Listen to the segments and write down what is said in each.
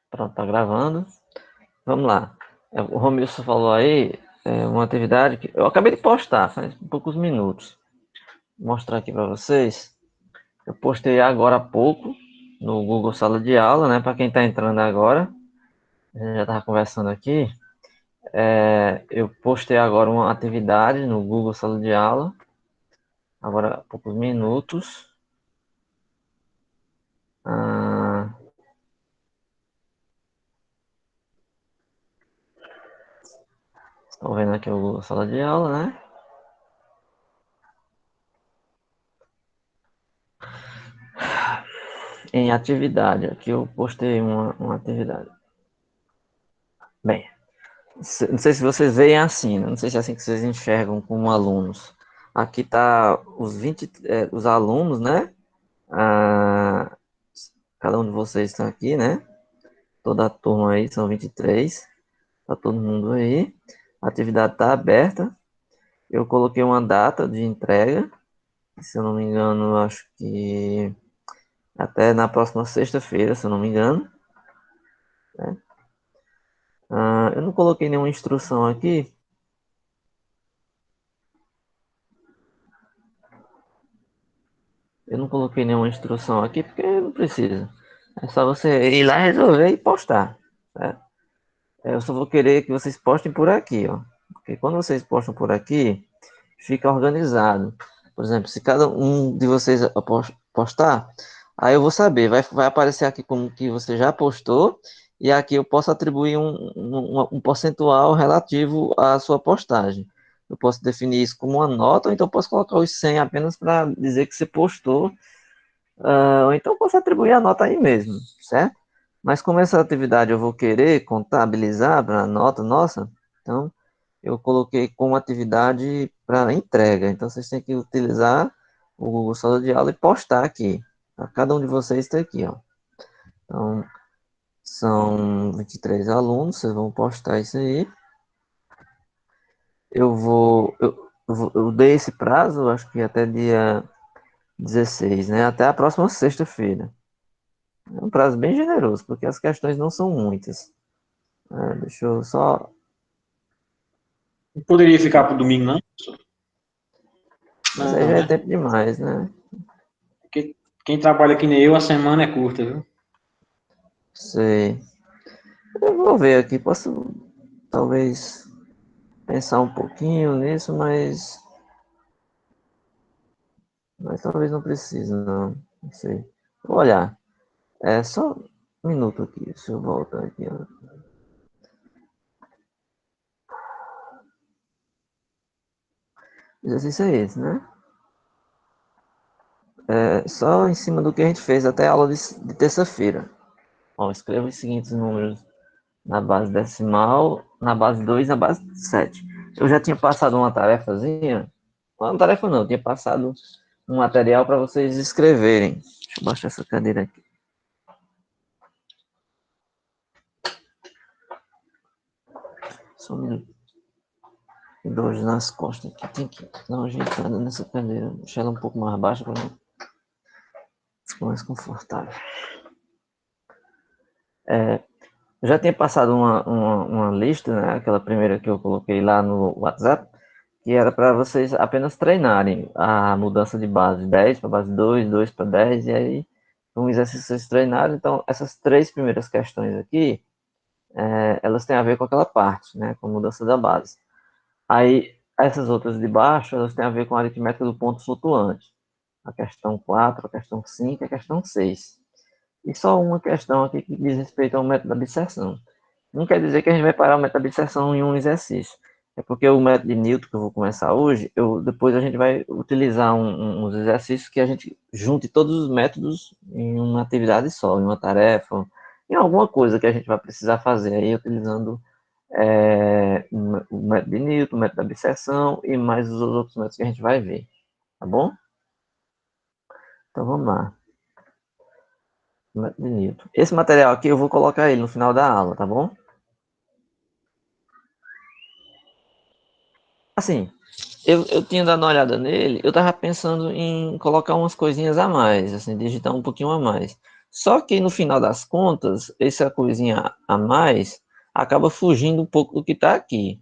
Pronto, tá gravando. Vamos lá. O Romilson falou aí uma atividade que eu acabei de postar, faz poucos minutos. Vou mostrar aqui para vocês. Eu postei agora há pouco no Google Sala de Aula, né? Para quem está entrando agora, a gente já estava conversando aqui. Eu postei agora uma atividade no Google Sala de Aula, agora há poucos minutos. Estão vendo aqui o Google Sala de Aula, né? Em atividade, aqui eu postei uma atividade. Bem, não sei se vocês veem assim, né? Não sei se é assim que vocês enxergam como alunos. Aqui tá os alunos, né? Ah, cada um de vocês está aqui, né? Toda a turma aí, são 23. Tá todo mundo aí. A atividade está aberta. Eu coloquei uma data de entrega. Se eu não me engano, acho que até na próxima sexta-feira, se eu não me engano. Né? Eu não coloquei nenhuma instrução aqui. Eu não coloquei nenhuma instrução aqui porque não precisa. É só você ir lá, resolver e postar. Certo? Eu só vou querer que vocês postem por aqui, ó. Porque quando vocês postam por aqui, fica organizado. Por exemplo, se cada um de vocês postar, aí eu vou saber, vai aparecer aqui como que você já postou, e aqui eu posso atribuir um percentual relativo à sua postagem. Eu posso definir isso como uma nota, ou então posso colocar os 100 apenas para dizer que você postou, ou então posso atribuir a nota aí mesmo, certo? Mas como essa atividade eu vou querer contabilizar para a nota nossa, então eu coloquei como atividade para entrega. Então vocês têm que utilizar o Google Sala de Aula e postar aqui. Tá? Cada um de vocês está aqui, ó. Então são 23 alunos, vocês vão postar isso aí. Eu dei esse prazo, acho que até dia 16, né? Até a próxima sexta-feira. É um prazo bem generoso, porque as questões não são muitas. Deixa eu só. Não poderia ficar para o domingo, não? Mas aí Não, já é né? tempo demais, né? Porque quem trabalha que nem eu, a semana é curta, viu? Sei. Eu vou ver aqui, posso talvez pensar um pouquinho nisso, mas talvez não precise, não. Não sei. Vou olhar. É só um minuto aqui, deixa eu voltar aqui. Ó. O exercício é esse, né? É só em cima do que a gente fez até a aula de terça-feira. Ó, escreva os seguintes números na base decimal, na base 2, na base 7. Eu já tinha passado uma tarefazinha. Uma tarefa não, eu tinha passado um material para vocês escreverem. Deixa eu baixar essa cadeira aqui. Só um minuto. Dores nas costas aqui. Tem que dar uma ajeitada nessa cadeira. Deixar ela um pouco mais baixa para ficar mais confortável. Eu já tinha passado uma lista, né? Aquela primeira que eu coloquei lá no WhatsApp, que era para vocês apenas treinarem a mudança de base 10 para base 2, 2 para 10, e aí um exercício vocês treinaram. Então, essas três primeiras questões aqui, elas têm a ver com aquela parte, né? Com a mudança da base. Aí, essas outras de baixo, elas têm a ver com a aritmética do ponto flutuante. A questão 4, a questão 5 e a questão 6. E só uma questão aqui que diz respeito ao método da disseção. Não quer dizer que a gente vai parar o método da disseção em um exercício. É porque o método de Newton que eu vou começar hoje, depois a gente vai utilizar uns exercícios que a gente junte todos os métodos em uma atividade só, em uma tarefa, em alguma coisa que a gente vai precisar fazer aí utilizando o método de Newton, o método da disseção e mais os outros métodos que a gente vai ver, tá bom? Então vamos lá. Método de Newton. Esse material aqui eu vou colocar ele no final da aula, tá bom? Assim, eu tinha dado uma olhada nele, eu tava pensando em colocar umas coisinhas a mais, assim, digitar um pouquinho a mais. Só que no final das contas, essa coisinha a mais acaba fugindo um pouco do que está aqui.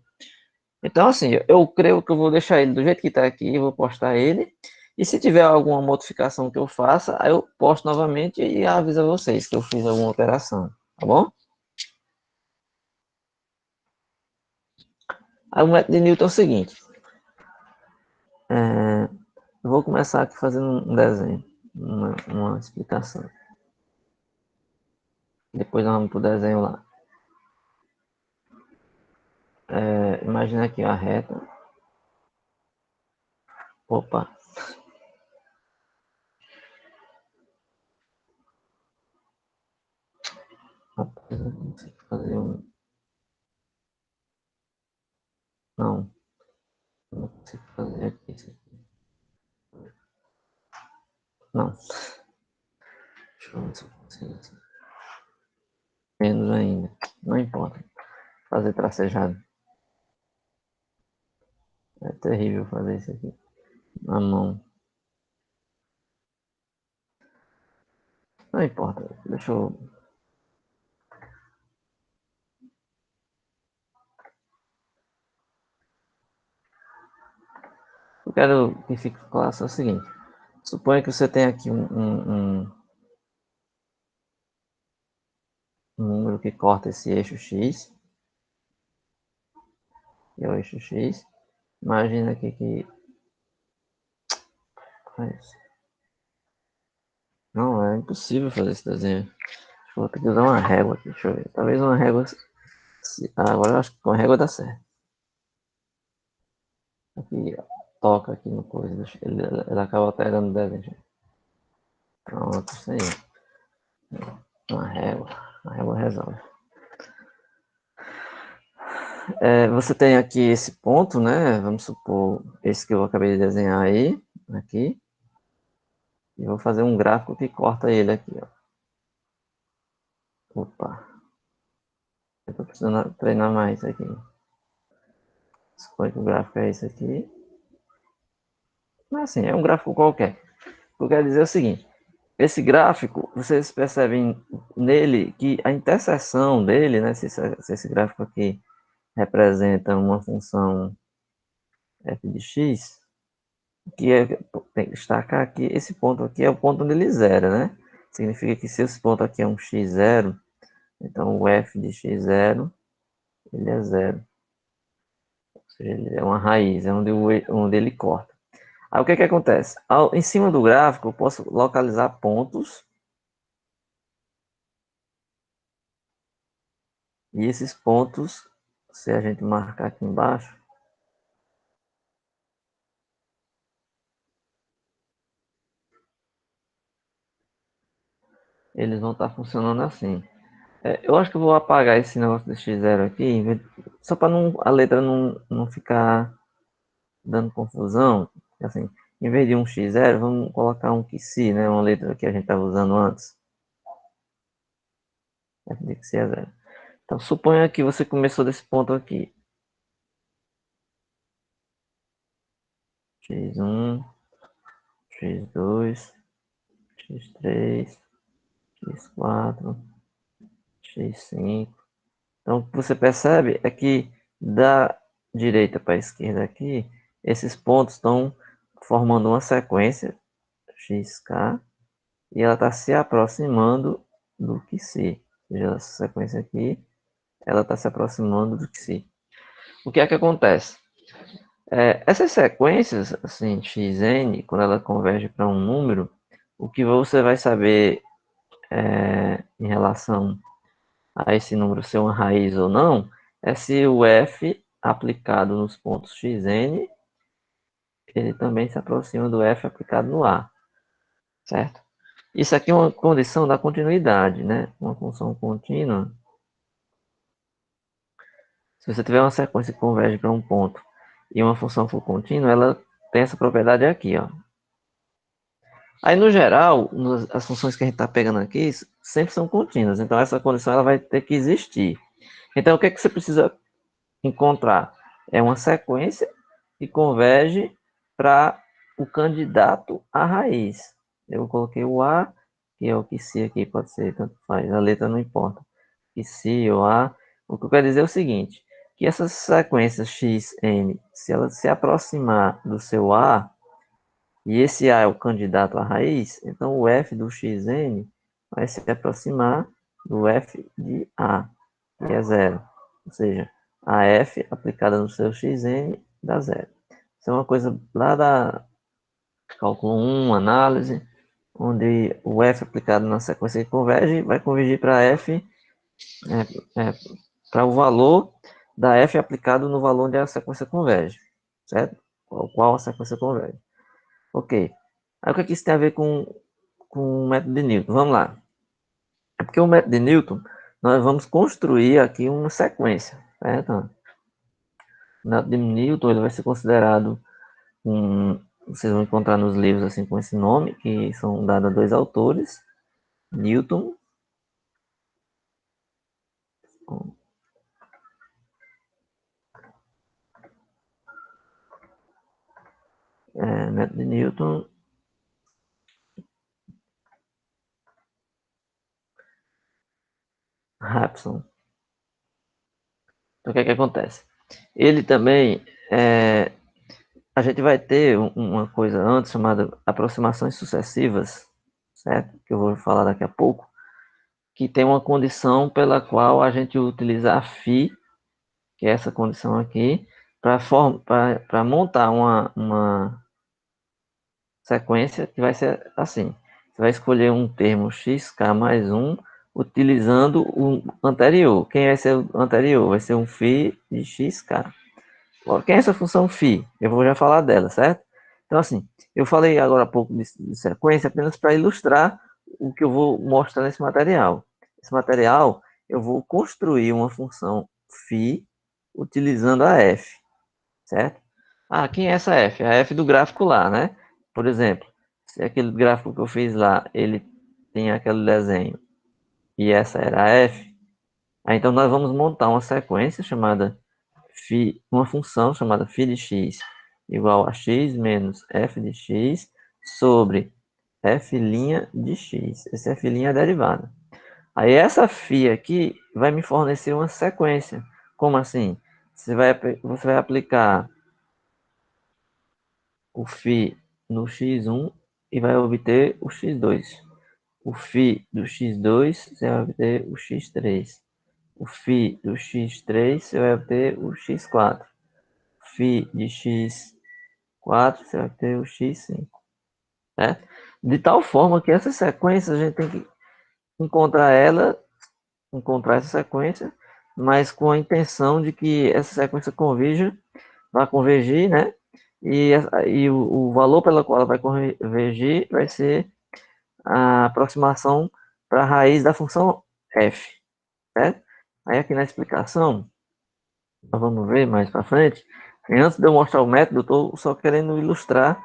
Então, assim, eu creio que eu vou deixar ele do jeito que está aqui, eu vou postar ele. E se tiver alguma modificação que eu faça, aí eu posto novamente e aviso a vocês que eu fiz alguma alteração, tá bom? Aí o método de Newton é o seguinte. Eu vou começar aqui fazendo um desenho, uma explicação. Depois nós vamos para o desenho lá. Imagina aqui a reta. Opa. Rapaz, eu não consigo fazer um... Não, eu não consigo fazer aqui isso aqui. Não. Deixa eu ver se eu consigo assim. Menos ainda. Não importa. Fazer tracejado. É terrível fazer isso aqui. Na mão. Não importa. Deixa eu... Eu quero que fique claro é o seguinte. Suponha que você tem aqui um número que corta esse eixo X. Que é o eixo X. Imagina aqui que... Não, é impossível fazer esse desenho. Vou ter que usar uma régua aqui, deixa eu ver. Talvez uma régua... agora eu acho que com a régua dá certo. Aqui, ó, toca aqui no coisa. Ele acaba alterando o desenho. Pronto, isso aí. Uma régua. A régua resolve. Você tem aqui esse ponto, né? Vamos supor, esse que eu acabei de desenhar aí. Aqui. E vou fazer um gráfico que corta ele aqui, ó. Opa. Eu tô precisando treinar mais aqui. Suponho que o gráfico é esse aqui. Mas assim, é um gráfico qualquer. O que eu quero dizer é o seguinte. Esse gráfico, vocês percebem nele que a interseção dele, né? Se esse gráfico aqui representa uma função f de x, que tem que destacar aqui, esse ponto aqui é o ponto onde ele zera, né? Significa que se esse ponto aqui é um x0, então o f de x0, ele é zero. Ou seja, ele é uma raiz, é onde ele corta. Aí o que acontece? Em cima do gráfico eu posso localizar pontos, e esses pontos, se a gente marcar aqui embaixo, eles vão estar funcionando assim. Eu acho que eu vou apagar esse negócio de x0 aqui, só para a letra não ficar dando confusão. Assim, em vez de um x0, vamos colocar um que né? Uma letra que a gente estava usando antes. F de que se é 0. Então, suponha que você começou desse ponto aqui. x1, x2, x3, x4, x5. Então, o que você percebe é que da direita para a esquerda aqui, esses pontos estão formando uma sequência xk e ela está se aproximando do que se. Ou seja, essa sequência aqui, ela está se aproximando do que se. O que é que acontece? Essas sequências, assim, xn, quando ela converge para um número, o que você vai saber em relação a esse número ser uma raiz ou não, é se o f aplicado nos pontos xn, ele também se aproxima do f aplicado no a, certo? Isso aqui é uma condição da continuidade, né? Uma função contínua. Se você tiver uma sequência que converge para um ponto e uma função for contínua, ela tem essa propriedade aqui, ó. Aí, no geral, as funções que a gente está pegando aqui sempre são contínuas. Então, essa condição ela vai ter que existir. Então, o que é que você precisa encontrar? É uma sequência que converge para o candidato à raiz. Eu coloquei o A que é o que se aqui pode ser, tanto faz, a letra não importa. Que se ou a, o que eu quero dizer é o seguinte, que essas sequências x, n, se ela se aproximar do seu a, e esse a é o candidato à raiz, então o f do xn vai se aproximar do f de a, que é zero. Ou seja, a f aplicada no seu xn dá zero. Isso é uma coisa lá da cálculo 1, análise, onde o f aplicado na sequência que converge vai convergir para f, para o valor da f aplicado no valor onde a sequência converge, certo? Qual a sequência converge. Ok. Aí o que isso tem a ver com o método de Newton? Vamos lá. É porque o método de Newton, nós vamos construir aqui uma sequência, certo? O método de Newton ele vai ser considerado vocês vão encontrar nos livros assim com esse nome, que são dados a dois autores, Newton, método de Newton, Raphson. Então, o que é que acontece? Ele também, a gente vai ter uma coisa antes chamada aproximações sucessivas, certo? Que eu vou falar daqui a pouco, que tem uma condição pela qual a gente utiliza a φ, que é essa condição aqui, para montar uma sequência que vai ser assim. Você vai escolher um termo xk mais 1 utilizando o anterior. Quem vai ser o anterior? Vai ser um φ de xk. Quem é essa função φ? Eu vou já falar dela, certo? Então, assim, eu falei agora há pouco de sequência apenas para ilustrar o que eu vou mostrar nesse material. Esse material, eu vou construir uma função φ utilizando a f, certo? Ah, quem é essa f? A f do gráfico lá, né? Por exemplo, se aquele gráfico que eu fiz lá, ele tem aquele desenho e essa era a f, aí então nós vamos montar uma sequência chamada uma função chamada φ de x igual a x menos f de x sobre f' de x. Esse f' é a derivada. Aí essa φ aqui vai me fornecer uma sequência. Como assim? Você vai aplicar o φ no x1 e vai obter o x2. O φ do x2 você vai obter o x3. O φ do x3 você vai obter o x4. Φ de x4 você vai ter o x5, né? De tal forma que essa sequência a gente tem que encontrar essa sequência, mas com a intenção de que essa sequência vai convergir, né? E o valor pelo qual ela vai convergir vai ser a aproximação para a raiz da função f, certo? Aí aqui na explicação, nós vamos ver mais para frente. E antes de eu mostrar o método, eu estou só querendo ilustrar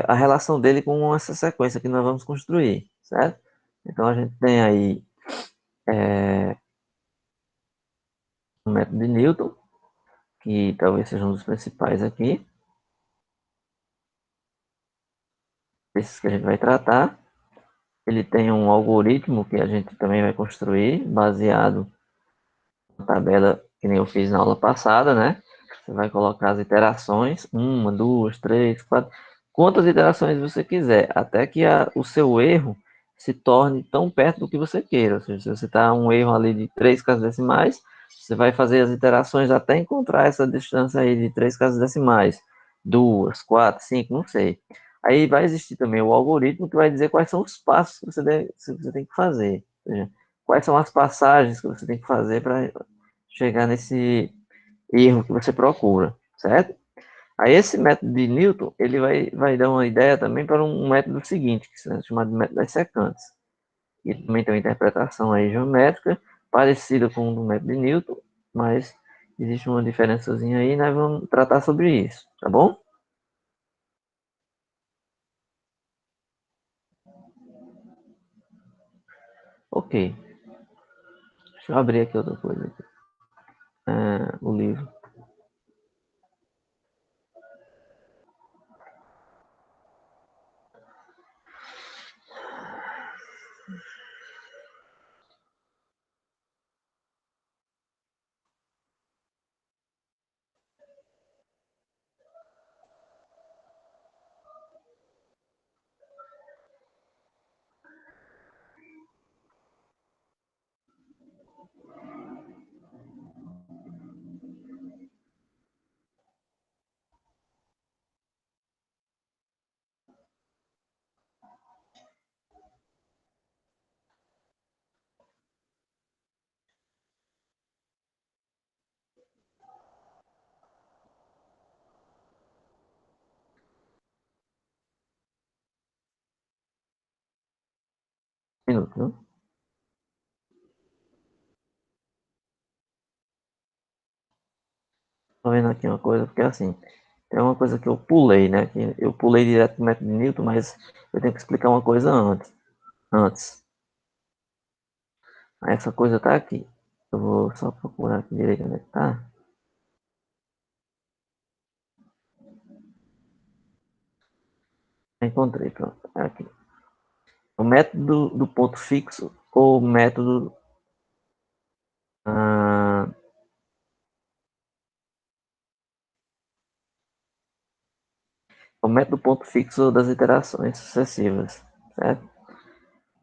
a relação dele com essa sequência que nós vamos construir, certo? Então a gente tem aí o método de Newton, que talvez seja um dos principais aqui, esses que a gente vai tratar. Ele tem um algoritmo que a gente também vai construir, baseado na tabela que nem eu fiz na aula passada, né? Você vai colocar as iterações, uma, duas, três, quatro, quantas iterações você quiser, até que o seu erro se torne tão perto do que você queira. Ou seja, se você está um erro ali de 3 casas decimais, você vai fazer as iterações até encontrar essa distância aí de 3 casas decimais, duas, quatro, cinco, não sei. Aí vai existir também o algoritmo que vai dizer quais são os passos que você tem que fazer. Ou seja, quais são as passagens que você tem que fazer para chegar nesse erro que você procura, certo? Aí esse método de Newton, ele vai dar uma ideia também para um método seguinte, que é chamado de método das secantes. Ele também tem uma interpretação aí geométrica, parecida com o do método de Newton, mas existe uma diferençazinha aí, nós vamos tratar sobre isso, tá bom? Ok, deixa eu abrir aqui outra coisa. Aqui. O livro. Minuto, né? Tô vendo aqui uma coisa, porque assim, tem uma coisa que eu pulei, né? Que eu pulei direto do método de Newton, mas eu tenho que explicar uma coisa antes. Essa coisa tá aqui. Eu vou só procurar aqui direito onde é que tá. Encontrei, pronto. É aqui. O método do ponto fixo ou método ah, o método ponto fixo das iterações sucessivas, certo?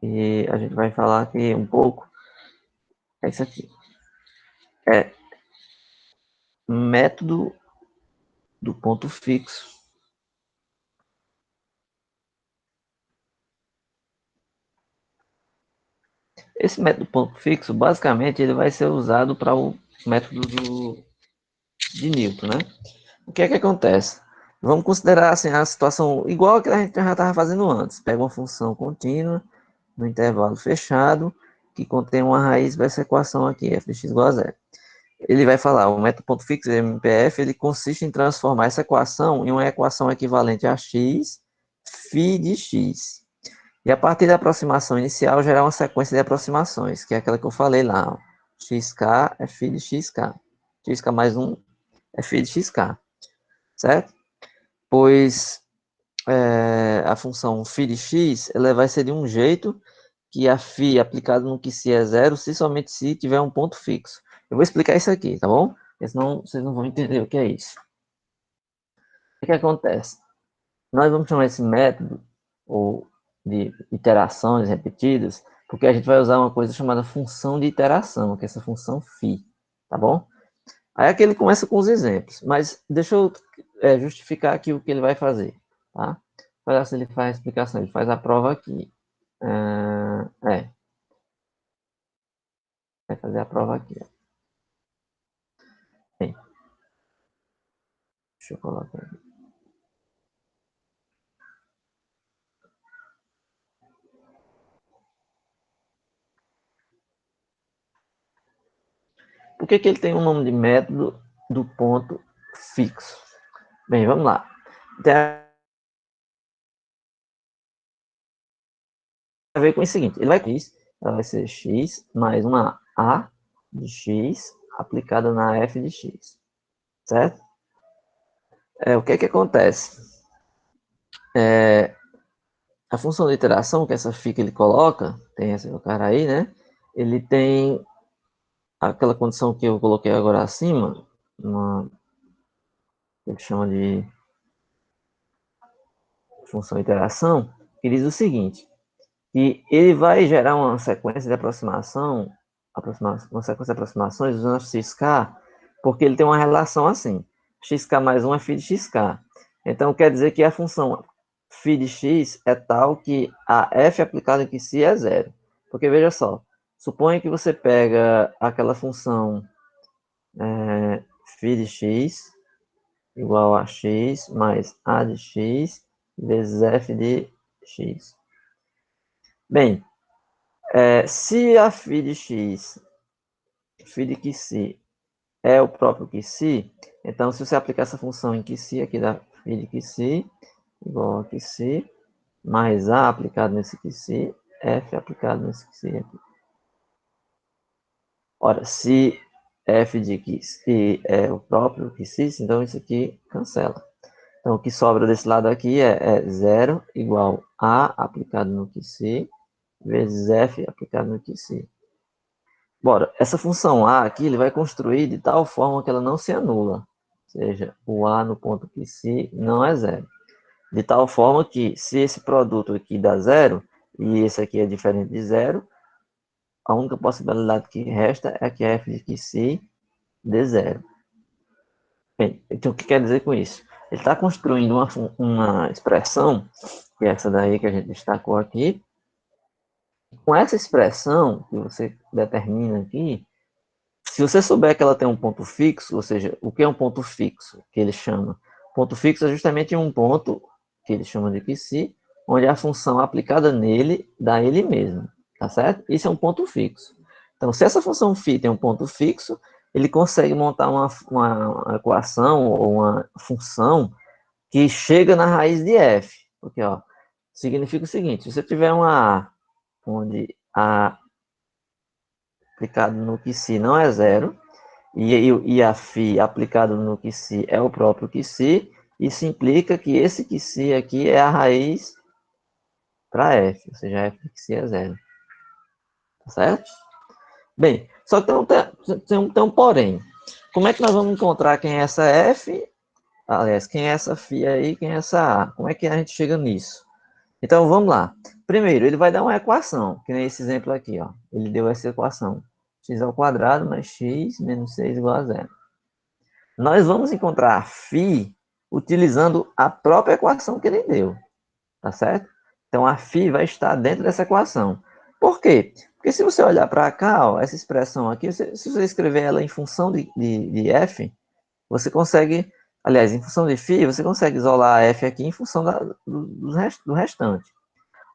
E a gente vai falar aqui um pouco. É isso aqui. É método do ponto fixo. Esse método ponto fixo, basicamente, ele vai ser usado para o método de Newton, né? O que é que acontece? Vamos considerar assim, a situação igual a que a gente já estava fazendo antes. Pega uma função contínua no intervalo fechado que contém uma raiz dessa equação aqui, f de x igual a zero. Ele vai falar, o método ponto fixo, MPF, ele consiste em transformar essa equação em uma equação equivalente a x, φ de x. E a partir da aproximação inicial, gerar uma sequência de aproximações, que é aquela que eu falei lá. Ó. Xk é φ de xk. Xk mais 1 é φ de xk. Certo? Pois a função φ de x ela vai ser de um jeito que a φ aplicada no que se é zero, se somente se tiver um ponto fixo. Eu vou explicar isso aqui, tá bom? Porque senão vocês não vão entender o que é isso. O que acontece? Nós vamos chamar esse método ou de iterações repetidas, porque a gente vai usar uma coisa chamada função de iteração, que é essa função φ, tá bom? Aí aqui ele começa com os exemplos, mas deixa eu justificar aqui o que ele vai fazer, tá? Olha se ele faz a explicação, ele faz a prova aqui. Vai fazer a prova aqui. Ó. Bem, deixa eu colocar aqui. Por que ele tem o nome de método do ponto fixo? Bem, vamos lá. Tem a ver com o seguinte, ele vai ser x mais uma a de x aplicada na f de x, certo? O que acontece? A função de iteração, que essa φ que ele coloca, tem esse cara aí, né? Ele tem aquela condição que eu coloquei agora acima, que ele chama de função de iteração, que diz o seguinte, que ele vai gerar uma sequência de uma sequência de aproximações usando xk, porque ele tem uma relação assim, xk mais 1 é φ de xk. Então, quer dizer que a função φ de x é tal que a f aplicada em si é zero. Porque, veja só, suponha que você pega aquela função φ de x igual a x mais a de x vezes f de x. Bem, se a φ de x, φ de QC, é o próprio QC, então se você aplicar essa função em QC, aqui dá φ de QC igual a QC, mais A aplicado nesse QC, F aplicado nesse QC aqui. Ora, se F de QC é o próprio QC, então isso aqui cancela. Então o que sobra desse lado aqui é 0 igual A aplicado no QC vezes F aplicado no QC. Bora, essa função A aqui, ele vai construir de tal forma que ela não se anula. Ou seja, o A no ponto QC não é zero. De tal forma que, se esse produto aqui dá zero, e esse aqui é diferente de zero, a única possibilidade que resta é que f de que se dê zero. Bem, então o que quer dizer com isso? Ele está construindo uma expressão, que é essa daí que a gente destacou aqui. Com essa expressão que você determina aqui, se você souber que ela tem um ponto fixo, ou seja, o que é um ponto fixo, que ele chama? Ponto fixo é justamente um ponto, que ele chama de psi, onde a função aplicada nele dá ele mesmo, tá certo? Isso é um ponto fixo. Então, se essa função φ tem um ponto fixo, ele consegue montar uma equação ou uma função que chega na raiz de f. Porque, ó, significa o seguinte, se você tiver uma A, onde A aplicado no que se não é zero, e a φ aplicado no que se é o próprio que se, isso implica que esse que se aqui é a raiz para f, ou seja, f que se é zero. Tá certo? Bem, só que tem um porém. Como é que nós vamos encontrar quem é essa f? Aliás, quem é essa φ aí, quem é essa a? Como é que a gente chega nisso? Então, vamos lá. Primeiro, ele vai dar uma equação, que nem esse exemplo aqui, ó. Ele deu essa equação. X ao quadrado mais x menos 6 igual a zero. Nós vamos encontrar a φ utilizando a própria equação que ele deu, tá certo? Então, a φ vai estar dentro dessa equação. Por quê? Porque se você olhar para cá, ó, essa expressão aqui, se você escrever ela em função de f, você consegue, aliás, em função de φ, você consegue isolar a f aqui em função do restante.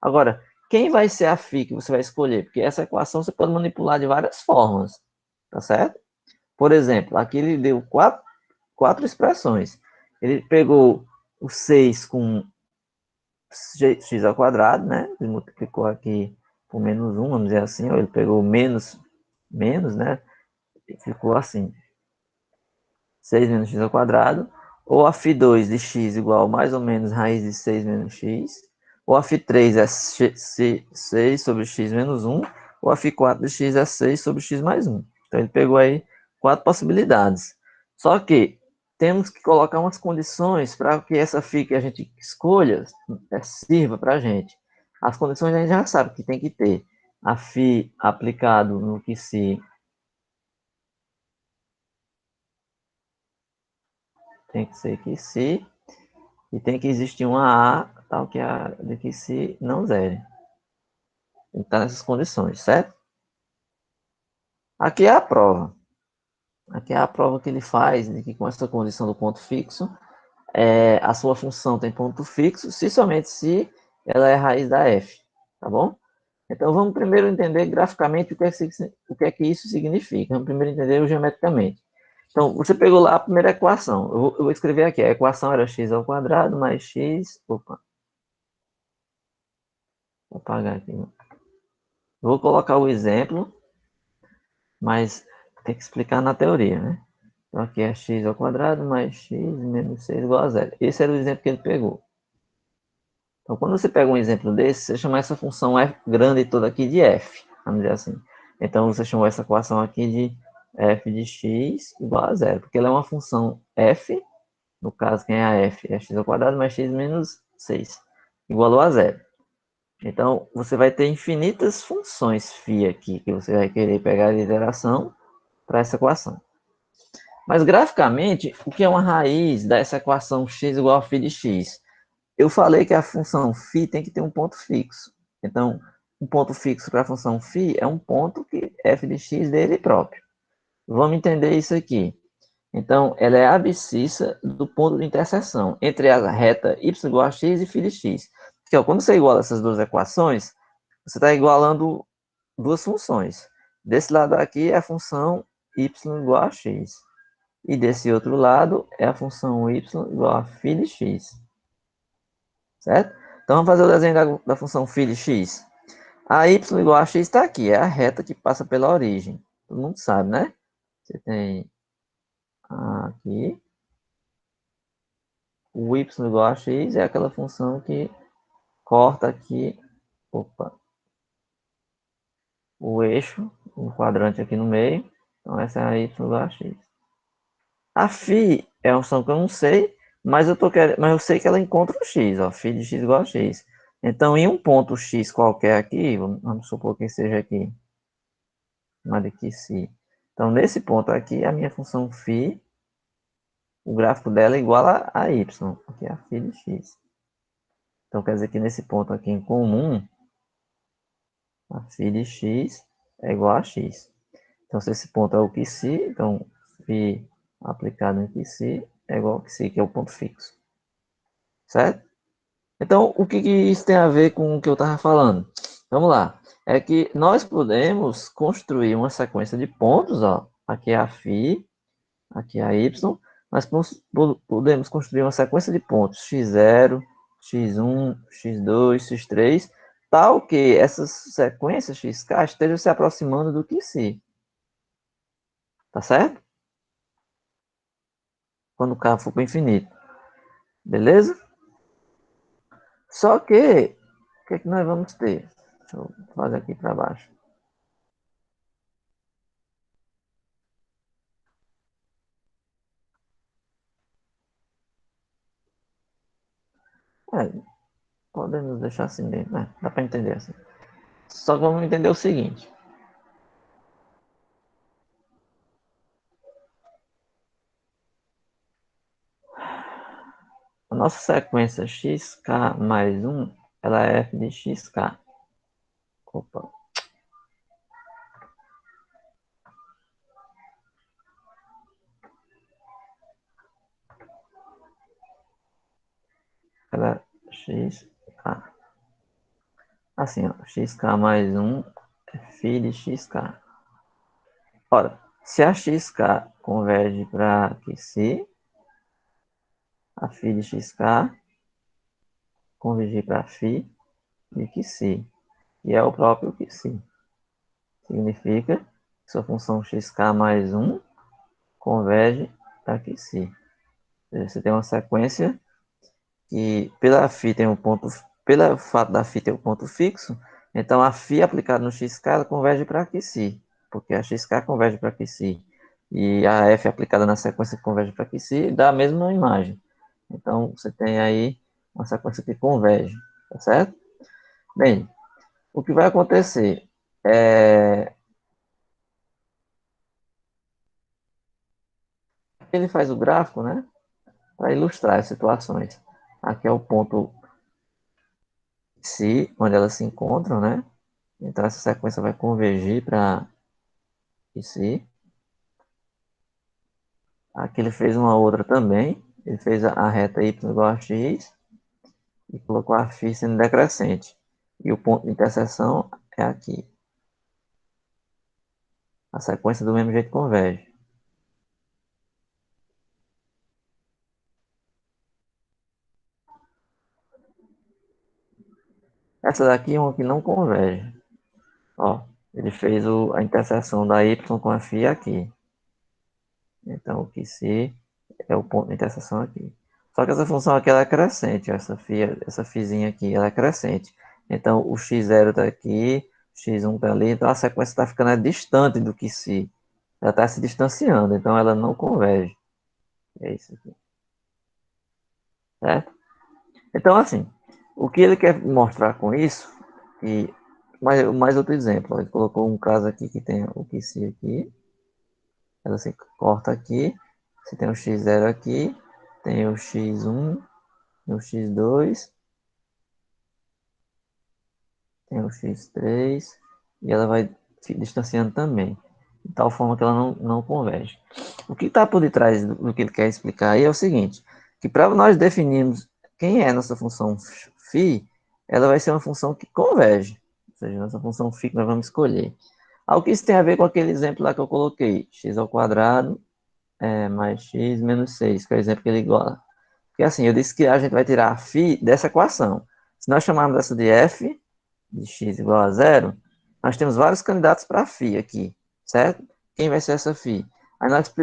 Agora, quem vai ser a φ que você vai escolher? Porque essa equação você pode manipular de várias formas, tá certo? Por exemplo, aqui ele deu quatro expressões. Ele pegou o 6 com x ao quadrado, né? Ele multiplicou aqui por menos 1, vamos dizer assim, ou ele pegou menos, né? E ficou assim, 6 menos x ao quadrado, ou a φ2 de x igual mais ou menos raiz de 6 menos x, ou a φ3 é 6 sobre x menos 1, ou a φ4 de x é 6 sobre x mais 1. Então ele pegou aí quatro possibilidades. Só que temos que colocar umas condições para que essa φ que a gente escolha sirva para a gente. As condições a gente já sabe que tem que ter a φ aplicado no que se tem que ser que se e tem que existir uma A, tal que a de que se não zere. Tem que estar nessas condições, certo? Aqui é a prova. Aqui é a prova que ele faz de que com essa condição do ponto fixo, a sua função tem ponto fixo, se somente se ela é raiz da f, tá bom? Então vamos primeiro entender graficamente o que é que isso significa. Vamos primeiro entender geometricamente. Então, você pegou lá a primeira equação. Eu vou escrever aqui. A equação era x ao quadrado mais x... Opa. Vou apagar aqui. Vou colocar o exemplo, mas tem que explicar na teoria, né? Então aqui é x ao quadrado mais x menos 6 igual a zero. Esse era o exemplo que ele pegou. Então quando você pega um exemplo desse, você chama essa função f grande toda aqui de f, vamos dizer assim. Então você chamou essa equação aqui de f de x igual a zero, porque ela é uma função f, no caso quem é a f é x ao quadrado mais x menos 6, igual a zero. Então, você vai ter infinitas funções φ aqui, que você vai querer pegar a iteração para essa equação. Mas, graficamente, o que é uma raiz dessa equação x igual a φ de x? Eu falei que a função φ tem que ter um ponto fixo. Então, um ponto fixo para a função φ é um ponto que f de x dele próprio. Vamos entender isso aqui. Então, ela é a abscissa do ponto de interseção entre a reta y igual a x e φ de x. Porque, ó, quando você iguala essas duas equações, você está igualando duas funções. Desse lado aqui é a função y igual a x. E desse outro lado é a função y igual a φ de x. Certo? Então, vamos fazer o desenho da função φ de x. A y igual a x está aqui, é a reta que passa pela origem. Todo mundo sabe, né? Você tem aqui. O y igual a x é aquela função que corta aqui, opa, o eixo, o quadrante aqui no meio. Então, essa é a y igual a x. A φ é uma função que eu não sei, mas eu sei que ela encontra o x, ó, φ de x igual a x. Então, em um ponto x qualquer aqui, vamos supor que seja aqui chamada que se. Então, nesse ponto aqui, a minha função φ, o gráfico dela é igual a y, que é a φ de x. Então, quer dizer que nesse ponto aqui em comum, a φ de x é igual a x. Então, se esse ponto é o que se, então φ aplicado em que se é igual a que se, que é o ponto fixo. Certo? Então, o que isso tem a ver com o que eu estava falando? Vamos lá. É que nós podemos construir uma sequência de pontos, ó. Aqui é a φ, aqui é a y. Nós podemos construir uma sequência de pontos x0, x1, x2, x3, tal que essas sequências xk estejam se aproximando do que se. Tá certo? Quando o k for para o infinito. Beleza? Só que, o que é que nós vamos ter? Deixa eu fazer aqui para baixo. É, podemos deixar assim mesmo, né? Dá para entender assim. Só que vamos entender o seguinte. A nossa sequência xk mais 1, ela é f de xk. Opa. Ela é xk. Assim, ó. Xk mais 1 é φ de xk. Ora, se a xk converge para que se, a φ de xk convergir para φ de que se. E é o próprio que se. Significa que sua função xk mais 1 converge para que se. Você tem uma sequência que pela φ tem um ponto, pelo fato da φ ter um ponto fixo, então a φ aplicada no xk ela converge para que se, porque a xk converge para que se, e a f aplicada na sequência que converge para que se dá a mesma imagem. Então você tem aí uma sequência que converge, tá certo? Bem, o que vai acontecer é ele faz o gráfico, né, para ilustrar as situações. Aqui é o ponto C, onde elas se encontram, né? Então essa sequência vai convergir para C. Aqui ele fez uma outra também. Ele fez a reta y igual a x e colocou a φ sendo decrescente. E o ponto de interseção é aqui. A sequência do mesmo jeito converge. Essa daqui é uma que não converge. Ó, ele fez a interseção da y com a φ aqui. Então, o que se é o ponto de interseção aqui. Só que essa função aqui ela é crescente, essa φzinha aqui ela é crescente. Então, o x0 está aqui, o x1 está ali, então a sequência está ficando distante do que se. Ela está se distanciando, então ela não converge. É isso aqui. Certo? Então, assim, o que ele quer mostrar com isso, e mais outro exemplo, ele colocou um caso aqui que tem o que se aqui, ela se corta aqui, você tem o x0 aqui, tem o x1, tem o x2, tem o x3, e ela vai se distanciando também, de tal forma que ela não converge. O que está por detrás do que ele quer explicar aí é o seguinte, que para nós definirmos quem é a nossa função φ, ela vai ser uma função que converge, ou seja, nossa função φ que nós vamos escolher. O que isso tem a ver com aquele exemplo lá que eu coloquei, x ao quadrado mais x menos 6, que é o exemplo que ele iguala. Porque assim, eu disse que a gente vai tirar a φ dessa equação. Se nós chamarmos essa de f, de x igual a zero, nós temos vários candidatos para φ aqui, certo? Quem vai ser essa φ? Aí nós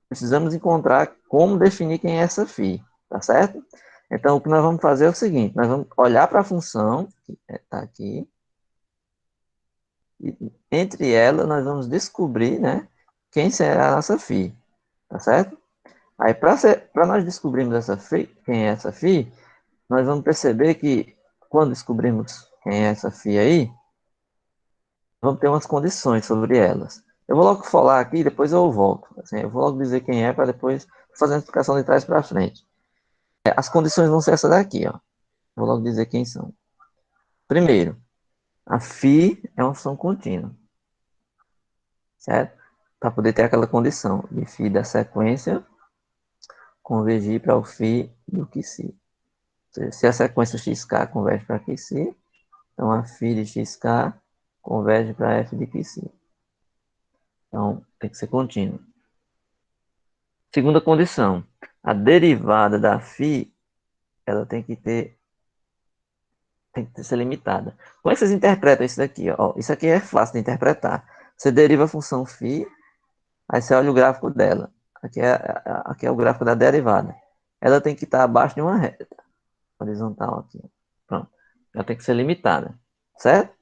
precisamos encontrar como definir quem é essa φ, tá certo? Então, o que nós vamos fazer é o seguinte, nós vamos olhar para a função, que está aqui, e entre elas nós vamos descobrir, né, quem será a nossa φ, tá certo? Aí, para nós descobrirmos essa φ, quem é essa φ, nós vamos perceber que quando descobrimos quem é essa φ aí, vamos ter umas condições sobre elas. Eu vou logo falar aqui, depois eu volto. Assim, eu vou logo dizer quem é, para depois fazer a explicação de trás para frente. As condições vão ser essa daqui, ó. Vou logo dizer quem são. Primeiro, a φ é uma função contínua, certo? Para poder ter aquela condição de φ da sequência convergir para o φ do QC. Se a sequência xk converge para QC, então a φ de xk converge para f de QC. Então, tem que ser contínuo. Segunda condição, a derivada da φ, ela tem que ser limitada. Como é que vocês interpretam isso daqui? Ó? Isso aqui é fácil de interpretar. Você deriva a função φ, aí você olha o gráfico dela. Aqui é o gráfico da derivada. Ela tem que estar abaixo de uma reta horizontal aqui. Pronto. Ela tem que ser limitada. Certo?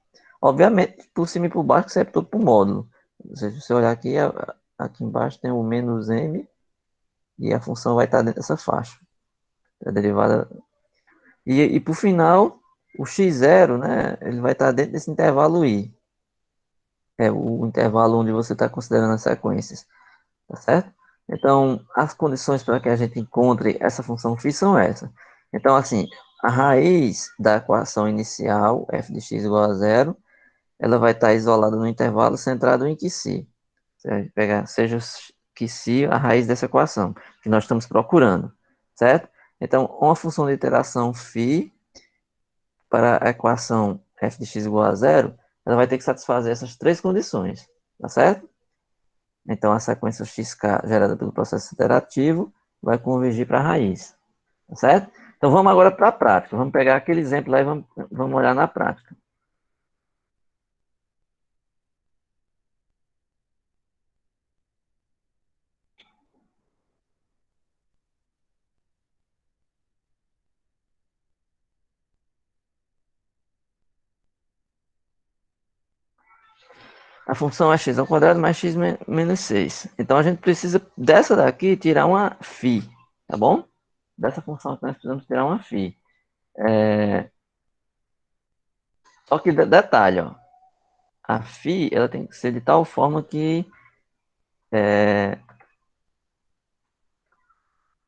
Obviamente, por cima e por baixo, isso é tudo por módulo. Se você olhar aqui, aqui embaixo tem o menos m e a função vai estar dentro dessa faixa. A derivada. E por final, o x0, né, ele vai estar dentro desse intervalo i. É o intervalo onde você está considerando as sequências. Tá certo? Então, as condições para que a gente encontre essa função φ são essas. Então, assim, a raiz da equação inicial, f de x igual a zero, ela vai estar isolada no intervalo centrado em QC. Você vai pegar, seja QC a raiz dessa equação, que nós estamos procurando, certo? Então, uma função de iteração φ para a equação f de x igual a zero, ela vai ter que satisfazer essas três condições, tá certo? Então, a sequência xk gerada pelo processo iterativo vai convergir para a raiz, tá certo? Então, vamos agora para a prática. Vamos pegar aquele exemplo lá e vamos olhar na prática. A função é x ao quadrado mais x menos 6. Então, a gente precisa dessa daqui tirar uma φ, tá bom? Dessa função que nós precisamos tirar uma φ. Só que detalhe, ó. A φ, ela tem que ser de tal forma que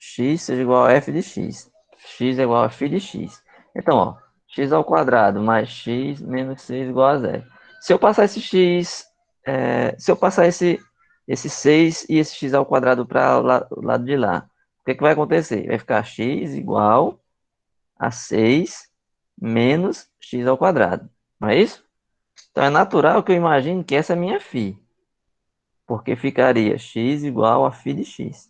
x seja igual a f de x. X é igual a φ de x. Então, ó, x ao quadrado mais x menos 6 igual a zero. Se eu passar esse x, se eu passar esse 6 e esse x ao quadrado para o lado de lá, o que, que vai acontecer? Vai ficar x igual a 6 menos x ao quadrado. Não é isso? Então é natural que eu imagine que essa é a minha φ. Porque ficaria x igual a φ de x.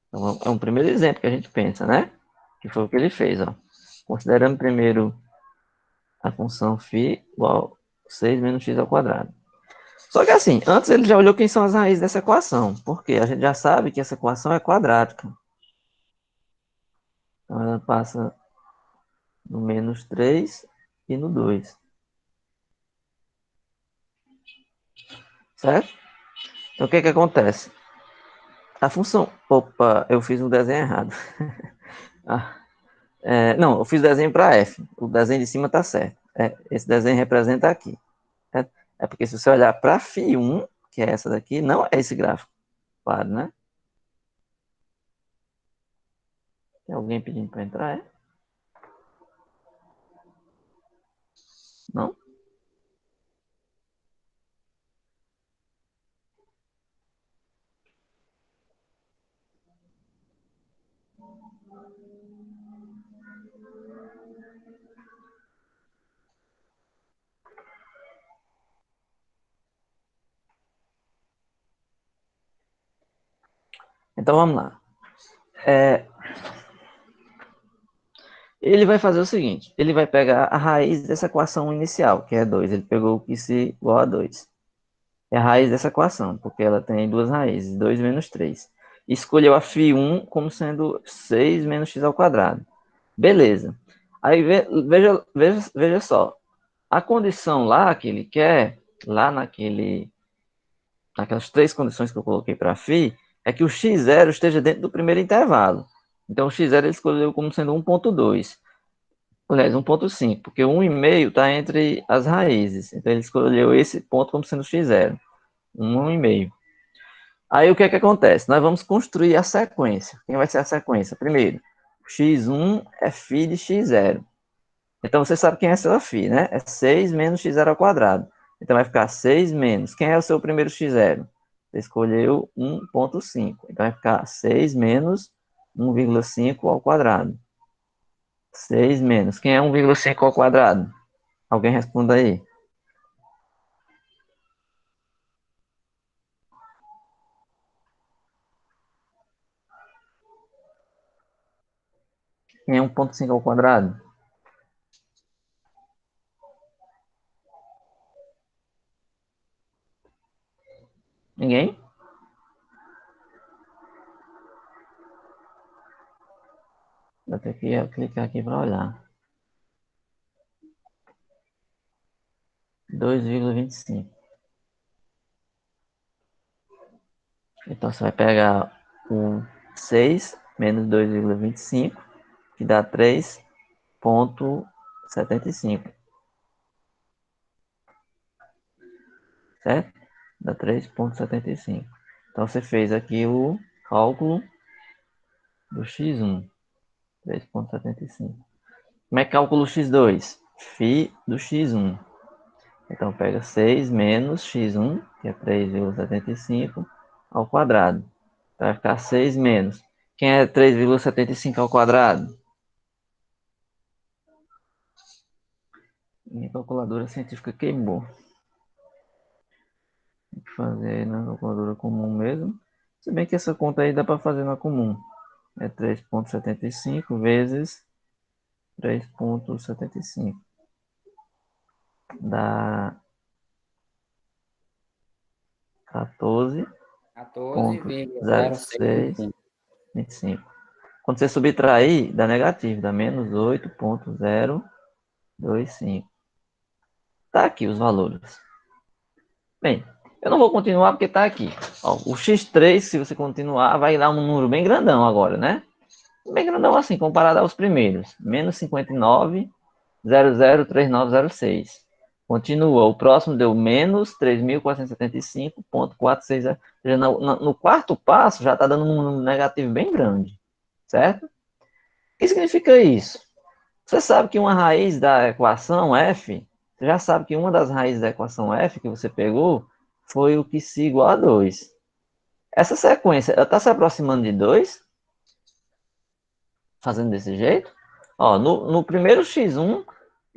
Então, é um primeiro exemplo que a gente pensa, né? Que foi o que ele fez, ó. Considerando primeiro a função φ igual a 6 menos x ao quadrado. Só que assim, antes ele já olhou quem são as raízes dessa equação. Porque a gente já sabe que essa equação é quadrática. Então ela passa no menos 3 e no 2. Certo? Então o que que acontece? A função... Opa, eu fiz um desenho errado. Não, eu fiz desenho para f. O desenho de cima está certo. Esse desenho representa aqui. É porque se você olhar para φ1, que é essa daqui, não é esse gráfico. Claro, né? Tem alguém pedindo para entrar, é? Não? Então vamos lá. Ele vai fazer o seguinte: ele vai pegar a raiz dessa equação inicial, que é 2. Ele pegou o que se igual a 2. É a raiz dessa equação, porque ela tem duas raízes, 2 menos 3. Escolheu a φ1 como sendo 6 menos x ao quadrado. Beleza. Aí veja só. A condição lá que ele quer, lá naquelas três condições que eu coloquei para φ, é que o x0 esteja dentro do primeiro intervalo. Então, o x0 ele escolheu como sendo 1,2. aliás, 1,5, porque 1,5 está entre as raízes. Então, ele escolheu esse ponto como sendo x0. 1,5. Aí, o que é que acontece? Nós vamos construir a sequência. Quem vai ser a sequência? Primeiro, x1 é φ de x0. Então, você sabe quem é seu φ, né? É 6 menos x0 ao quadrado. Então, vai ficar 6 menos. Quem é o seu primeiro x0? Você escolheu 1,5. Então, vai ficar 6 menos 1,5 ao quadrado. 6 menos. Quem é 1,5 ao quadrado? Alguém responda aí. Quem é 1,5 ao quadrado? Ninguém? Vou ter que clicar aqui para olhar. 2,25. Então, você vai pegar o 6 menos 2,25, que dá 3,75. Certo? Dá 3,75. Então, você fez aqui o cálculo do x1. 3,75. Como é que calcula o x2? Φ do x1. Então, pega 6 menos x1, que é 3,75, ao quadrado. Vai ficar 6 menos. Quem é 3,75 ao quadrado? Minha calculadora científica queimou. Tem que fazer na calculadora comum mesmo. Se bem que essa conta aí dá para fazer na comum. É 3,75 vezes 3,75. Dá 14,0625. 14,0625. Quando você subtrair, dá negativo, dá menos 8,025. Tá aqui os valores. Bem, eu não vou continuar porque tá aqui. Ó, o x3, se você continuar, vai dar um número bem grandão agora, né? Bem grandão assim, comparado aos primeiros. Menos 59,003906. Continua. O próximo deu menos 3.475,460. Ou seja, no quarto passo já está dando um número negativo bem grande. Certo? O que significa isso? Você sabe que uma raiz da equação f, você já sabe que uma das raízes da equação f que você pegou foi o que se igual a 2. Essa sequência, ela está se aproximando de 2, fazendo desse jeito. Ó, no primeiro x1,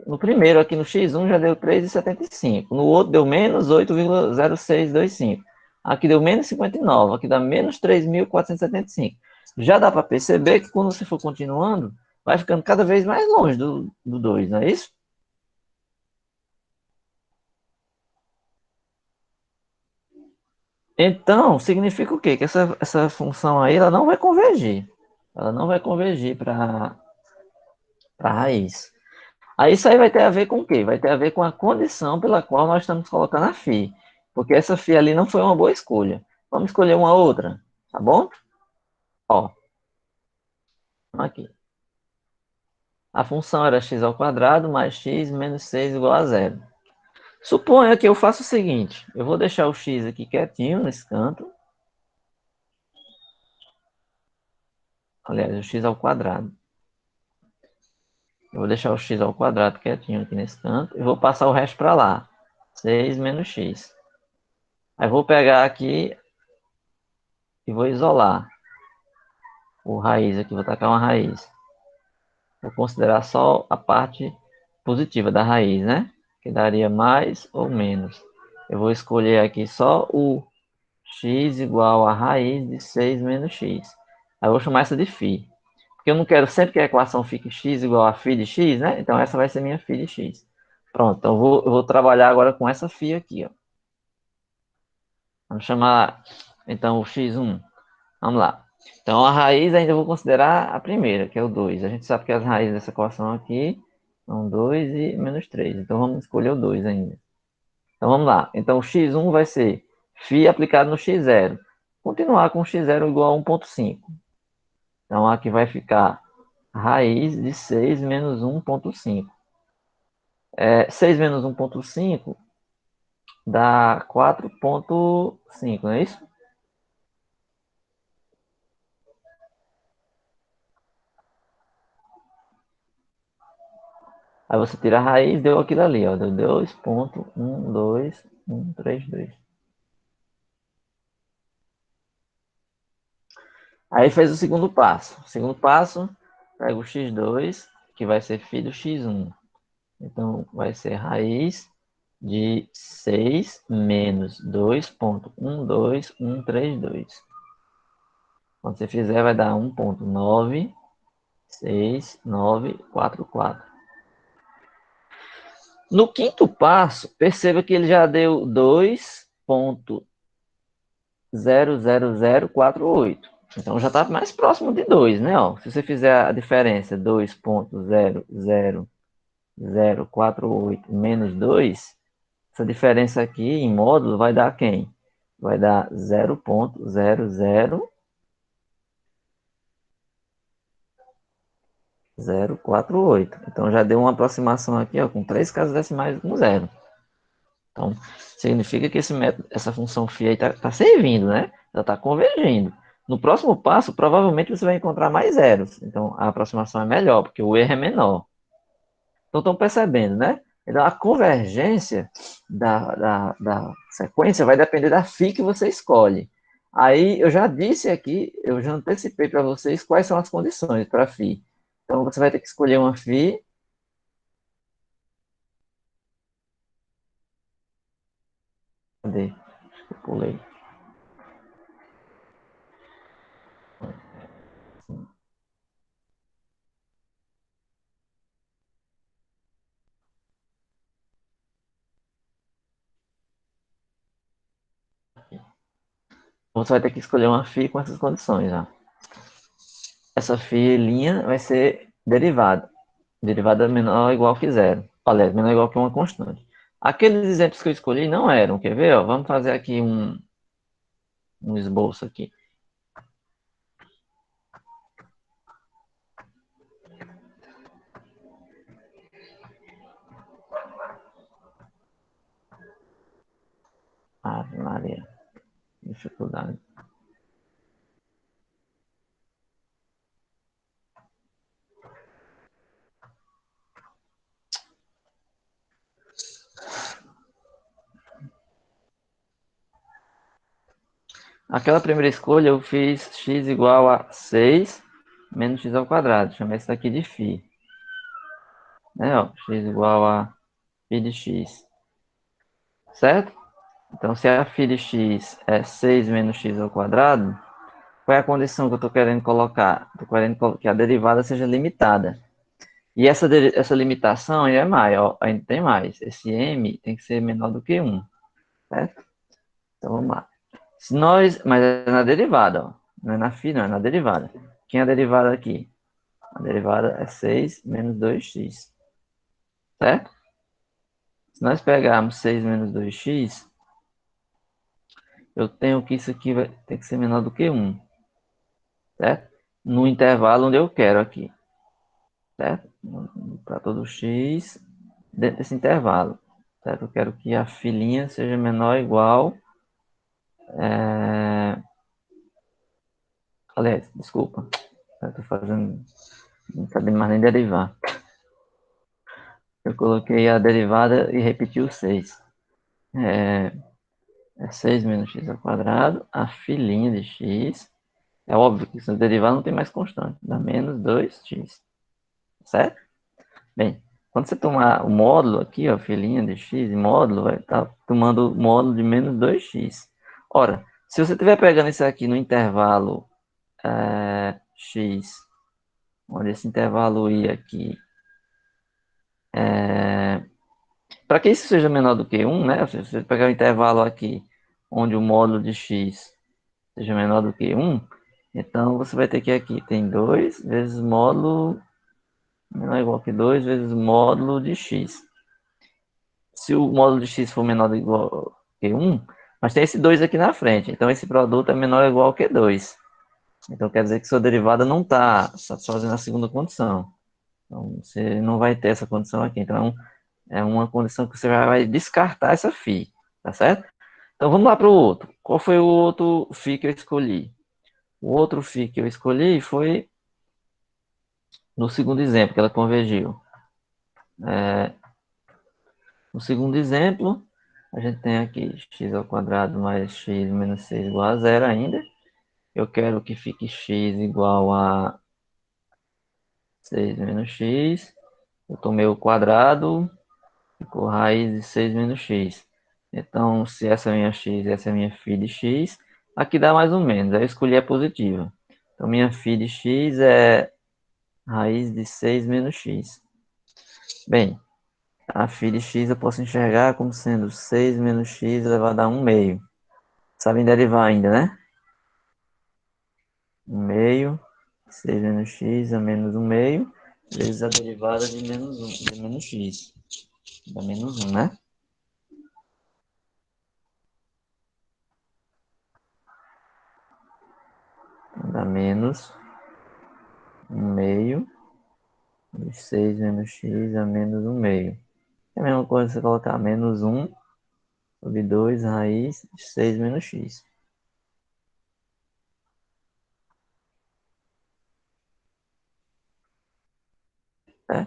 no primeiro aqui no x1 já deu 3,75. No outro deu menos 8,0625. Aqui deu menos 59. Aqui dá menos 3.475. Já dá para perceber que quando você for continuando, vai ficando cada vez mais longe do 2, não é isso? Então, significa o quê? Que essa função aí ela não vai convergir. Ela não vai convergir para a raiz. Aí isso aí vai ter a ver com o quê? Vai ter a ver com a condição pela qual nós estamos colocando a φ. Porque essa φ ali não foi uma boa escolha. Vamos escolher uma outra, tá bom? Ó, aqui. A função era x ao quadrado mais x menos 6 igual a zero. Suponha que eu faça o seguinte. Eu vou deixar o x aqui quietinho nesse canto. Aliás, o x ao quadrado. Eu vou deixar o x ao quadrado quietinho aqui nesse canto. E vou passar o resto para lá. 6 menos x. Aí vou pegar aqui e vou isolar o raiz aqui. Vou tacar uma raiz. Vou considerar só a parte positiva da raiz, né? Que daria mais ou menos. Eu vou escolher aqui só o x igual a raiz de 6 menos x. Aí eu vou chamar essa de φ. Porque eu não quero sempre que a equação fique x igual a φ de x, né? Então essa vai ser minha φ de x. Pronto, então eu vou trabalhar agora com essa φ aqui, ó. Vamos chamar, então, o x1. Vamos lá. Então, a raiz ainda vou considerar a primeira, que é o 2. A gente sabe que as raízes dessa equação aqui são 2 e menos 3. Então, vamos escolher o 2 ainda. Então, vamos lá. Então, o x1 vai ser φ aplicado no x0. Continuar com x0 igual a 1,5. Então, aqui vai ficar raiz de 6 menos 1,5. 6 menos 1,5 dá 4,5, não é isso? Aí você tira a raiz, deu aquilo ali, ó. Deu 2,12132. Aí fez o segundo passo. O segundo passo, pega o x2, que vai ser φ do x1. Então, vai ser raiz de 6 menos 2,12132. Quando você fizer, vai dar 1,96944. No quinto passo, perceba que ele já deu 2,00048. Então já está mais próximo de 2, né? Ó, se você fizer a diferença 2,00048 menos 2, essa diferença aqui em módulo vai dar quem? Vai dar 0,00048. Então já deu uma aproximação aqui, ó, com 3 casas decimais com zero. Então, significa que essa função φ está servindo, né? Ela está convergindo. No próximo passo, provavelmente você vai encontrar mais zeros. Então, a aproximação é melhor, porque o erro é menor. Então, estão percebendo, né? Então, a convergência da sequência vai depender da φ que você escolhe. Aí, eu já disse aqui, eu já antecipei para vocês quais são as condições para φ. Então, você vai ter que escolher uma φ. Cadê? Eu pulei. Você vai ter que escolher uma φ com essas condições, ó. Essa filinha vai ser derivada. Derivada menor ou igual que zero. Aliás, menor ou igual que uma constante. Aqueles exemplos que eu escolhi não eram. Quer ver? Ó? Vamos fazer aqui um esboço aqui. Ave Maria. Dificuldade. Aquela primeira escolha eu fiz x igual a 6 menos x ao quadrado. Chamei isso daqui de φ. Né, ó, x igual a φ de x. Certo? Então, se a φ de x é 6 menos x ao quadrado, qual é a condição que eu estou querendo colocar? Estou querendo que a derivada seja limitada. E essa limitação aí é maior, ainda tem mais. Esse m tem que ser menor do que 1, certo? Então vamos lá. Mas é na derivada, ó. Não é na φ, não, é na derivada. Quem é a derivada aqui? A derivada é 6 menos 2x, certo? Se nós pegarmos 6 menos 2x, eu tenho que isso aqui vai ter que ser menor do que 1, certo? No intervalo onde eu quero aqui, certo? Para todo x dentro desse intervalo, certo? Eu quero que a filinha seja menor ou igual. Aliás, desculpa, eu estou fazendo, não sabendo mais nem derivar. Eu coloquei a derivada e repeti o 6. É 6 menos x ao quadrado, a filinha de x. É óbvio que se eu derivar não tem mais constante, dá menos 2x, certo? Bem, quando você tomar o módulo aqui, ó, filinha de x e módulo, vai estar tomando o módulo de menos 2x. Ora, se você estiver pegando isso aqui no intervalo x, onde esse intervalo i aqui, para que isso seja menor do que 1, né? Se você pegar o intervalo aqui, onde o módulo de x seja menor do que 1, então você vai ter que aqui tem 2 vezes módulo menor ou igual que 2 vezes módulo de x. Se o módulo de x for menor ou igual que 1, mas tem esse 2 aqui na frente, então esse produto é menor ou igual que 2. Então quer dizer que sua derivada não está satisfazendo a segunda condição. Então você não vai ter essa condição aqui. Então é uma condição que você vai descartar essa φ, tá certo? Então vamos lá para o outro. Qual foi o outro φ que eu escolhi? O outro φ que eu escolhi foi no segundo exemplo que ela convergiu. No segundo exemplo, a gente tem aqui x ao quadrado mais x menos 6 igual a zero ainda. Eu quero que fique x igual a 6 menos x. Eu tomei o quadrado, ficou raiz de 6 menos x. Então, se essa é minha x e essa é minha φ de x, aqui dá mais ou menos. Aí eu escolhi a positiva. Então, minha φ de x é raiz de 6 menos x. Bem, a φ de x eu posso enxergar como sendo 6 menos x elevado a 1 meio. Sabem derivar ainda, né? 1 meio, 6 menos x a menos 1 meio, vezes a derivada de menos 1, de menos x. Dá menos 1, né? Dá menos 1 meio de 6 menos x a menos 1 meio. É a mesma coisa você colocar menos 1 sobre 2 raiz de 6 menos x. É.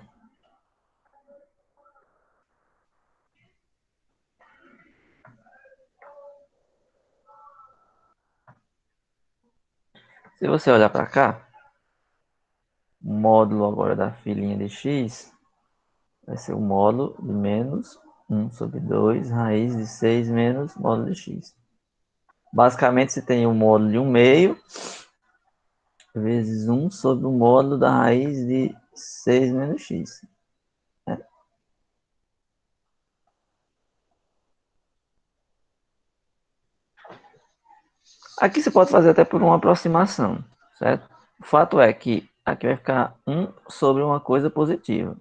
Se você olhar para cá, o módulo agora da filinha de x vai ser o módulo de menos 1 sobre 2 raiz de 6 menos módulo de x. Basicamente, você tem o módulo de 1 meio vezes 1 sobre o módulo da raiz de 6 menos x. Aqui você pode fazer até por uma aproximação, certo? O fato é que aqui vai ficar 1 sobre uma coisa positiva,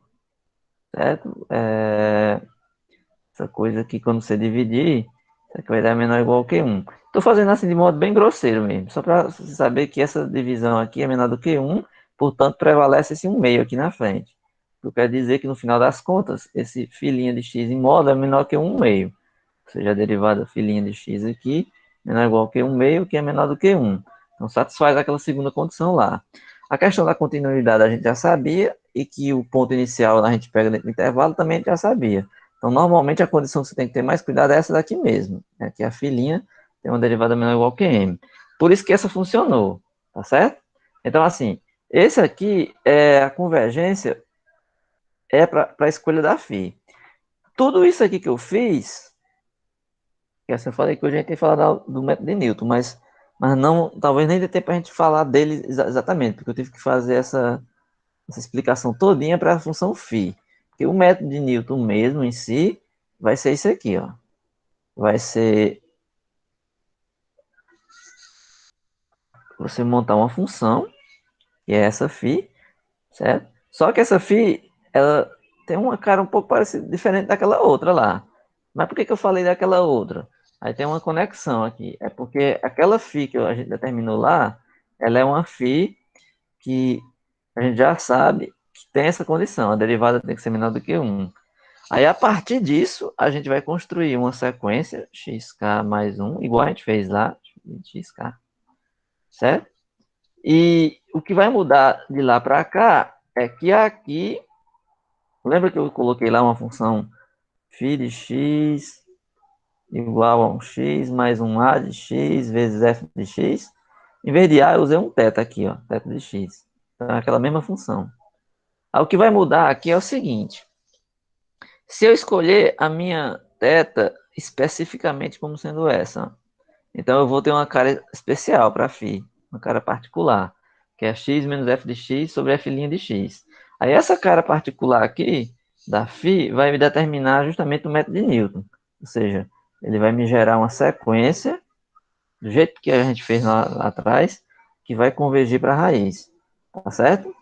certo? Essa coisa aqui, quando você dividir, isso aqui vai dar menor ou igual que 1. Estou fazendo assim de modo bem grosseiro mesmo, só para você saber que essa divisão aqui é menor do que 1, portanto prevalece esse 1 meio aqui na frente. Eu quero dizer que no final das contas, esse filinha de x em modo é menor que 1 meio. Ou seja, a derivada filinha de x aqui menor ou igual que 1 meio, que é menor do que 1. Então satisfaz aquela segunda condição lá. A questão da continuidade a gente já sabia, e que o ponto inicial a gente pega dentro do intervalo também a gente já sabia. Então, normalmente, a condição que você tem que ter mais cuidado é essa daqui mesmo, né? Que a filinha tem uma derivada menor ou igual que m. Por isso que essa funcionou, tá certo? Então, assim, esse aqui é a convergência é para a escolha da φ. Tudo isso aqui que eu fiz, que assim, eu falei que hoje a gente tem que falar do método de Newton, mas não, talvez nem dê tempo a gente falar dele exatamente, porque eu tive que fazer essa explicação todinha para a função φ. Porque o método de Newton mesmo em si vai ser isso aqui, ó. Vai ser você montar uma função, que é essa φ, certo? Só que essa φ, ela tem uma cara um pouco parecida, diferente daquela outra lá. Mas por que eu falei daquela outra? Aí tem uma conexão aqui. É porque aquela φ que a gente determinou lá, ela é uma φ que a gente já sabe que tem essa condição. A derivada tem que ser menor do que 1. Aí, a partir disso, a gente vai construir uma sequência xk mais 1, igual a gente fez lá, xk, certo? E o que vai mudar de lá para cá é que aqui, lembra que eu coloquei lá uma função φ de x igual a um x mais um a de x vezes f de x? Em vez de a, eu usei um θ aqui, ó, θ de x. Então, é aquela mesma função. Aí, o que vai mudar aqui é o seguinte: se eu escolher a minha θ especificamente como sendo essa, então eu vou ter uma cara especial para φ, uma cara particular, que é x menos f de x sobre f' de x. Aí essa cara particular aqui, da φ, vai me determinar justamente o método de Newton. Ou seja, ele vai me gerar uma sequência, do jeito que a gente fez lá atrás, que vai convergir para a raiz. Tá certo?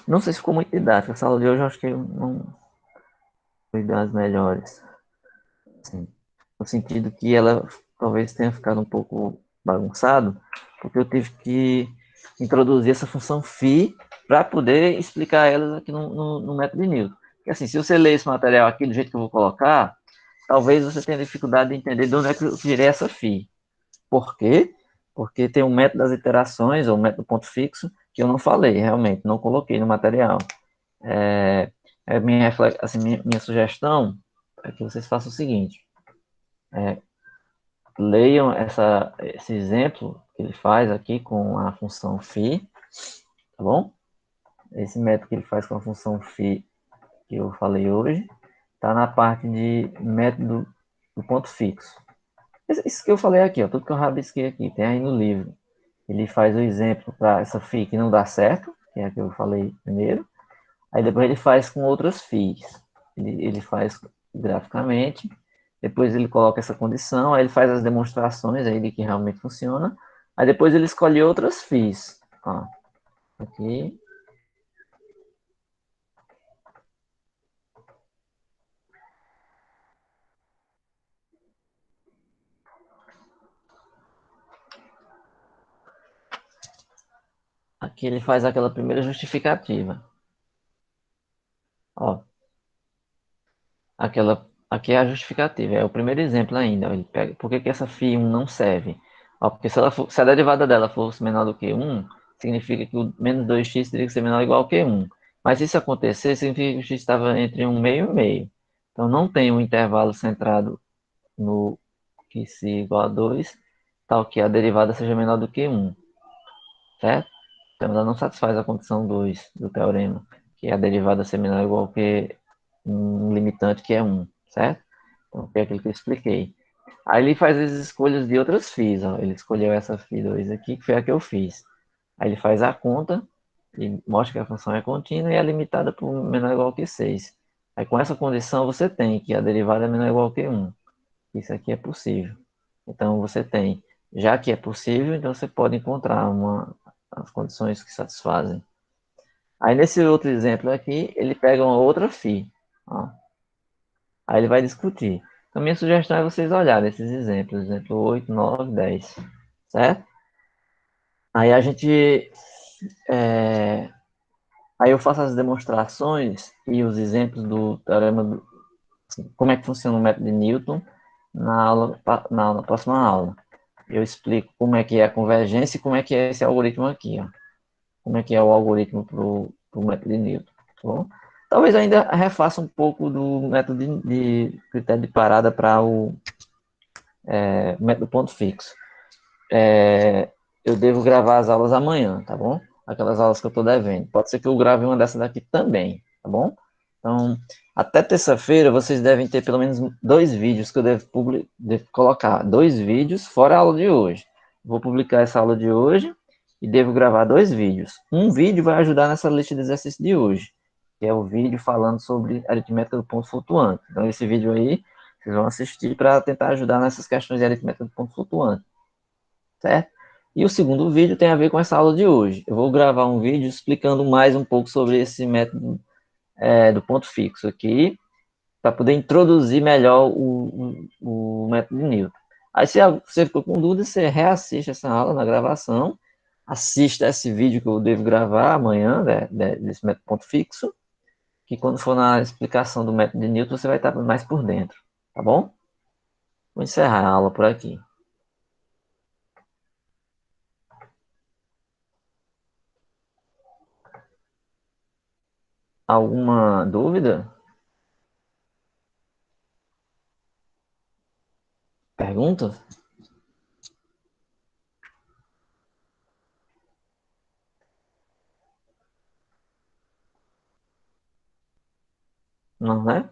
Não sei se ficou muito didático. A sala de hoje eu acho que eu foi das melhores. Sim. No sentido que ela talvez tenha ficado um pouco bagunçado, porque eu tive que introduzir essa função phi para poder explicar elas aqui no método de Newton. Porque assim, se você ler esse material aqui do jeito que eu vou colocar, talvez você tenha dificuldade de entender de onde é que eu tirei essa phi. Por quê? Porque tem um método das iterações, ou método ponto fixo, que eu não falei, realmente, não coloquei no material. É, assim, minha sugestão é que vocês façam o seguinte, leiam esse exemplo que ele faz aqui com a função phi, tá bom? Esse método que ele faz com a função phi que eu falei hoje, está na parte de método do ponto fixo. Isso que eu falei aqui, ó, tudo que eu rabisquei aqui, tem aí no livro. Ele faz o exemplo para essa phi que não dá certo, que é a que eu falei primeiro. Aí depois ele faz com outras phis. Ele faz graficamente, depois ele coloca essa condição, aí ele faz as demonstrações aí de que realmente funciona. Aí depois ele escolhe outras phis. Ó, aqui. Aqui ele faz aquela primeira justificativa. Ó, aqui é a justificativa, é o primeiro exemplo ainda. Ele pega, por que essa φ1 não serve? Ó, porque se a derivada dela fosse menor do que 1, significa que o menos 2x teria que ser menor ou igual que 1. Mas se isso acontecer, significa que o x estava entre 1 meio e meio. Então não tem um intervalo centrado no que se igual a 2, tal que a derivada seja menor do que 1, certo? Então ela não satisfaz a condição 2 do teorema, que é a derivada ser menor ou igual que um limitante que é 1, certo? Então foi aquilo que eu expliquei. Aí ele faz as escolhas de outras φs, ó. Ele escolheu essa φ2 aqui, que foi a que eu fiz. Aí ele faz a conta e mostra que a função é contínua e é limitada por menor ou igual que 6. Aí com essa condição você tem que a derivada é menor ou igual que 1. Isso aqui é possível. Então você tem, já que é possível, então você pode encontrar as condições que satisfazem. Aí nesse outro exemplo aqui, ele pega uma outra φ. Ó. Aí ele vai discutir. Então minha sugestão é vocês olharem esses exemplos, exemplo 8, 9, 10. Certo? Aí a gente. é, Aí eu faço as demonstrações e os exemplos do teorema, assim, como é que funciona o método de Newton na próxima aula. Eu explico como é que é a convergência e como é que é esse algoritmo aqui, ó. Como é que é o algoritmo para o método de Newton. Tá bom? Talvez eu ainda refaça um pouco do método de critério de parada para o método ponto fixo. Eu devo gravar as aulas amanhã, tá bom? Aquelas aulas que eu estou devendo. Pode ser que eu grave uma dessas daqui também, tá bom? Então, até terça-feira vocês devem ter pelo menos 2 vídeos que eu devo colocar. 2 vídeos, fora a aula de hoje. Vou publicar essa aula de hoje e devo gravar 2 vídeos. Um vídeo vai ajudar nessa lista de exercícios de hoje, que é o vídeo falando sobre aritmética do ponto flutuante. Então, esse vídeo aí, vocês vão assistir para tentar ajudar nessas questões de aritmética do ponto flutuante, certo? E o segundo vídeo tem a ver com essa aula de hoje. Eu vou gravar um vídeo explicando mais um pouco sobre esse método do ponto fixo aqui, para poder introduzir melhor o método de Newton. Aí, se você ficou com dúvida, você reassiste essa aula na gravação, assista esse vídeo que eu devo gravar amanhã, desse método ponto fixo, que quando for na explicação do método de Newton, você vai estar mais por dentro, tá bom? Vou encerrar a aula por aqui. Alguma dúvida? Pergunta? Não, né?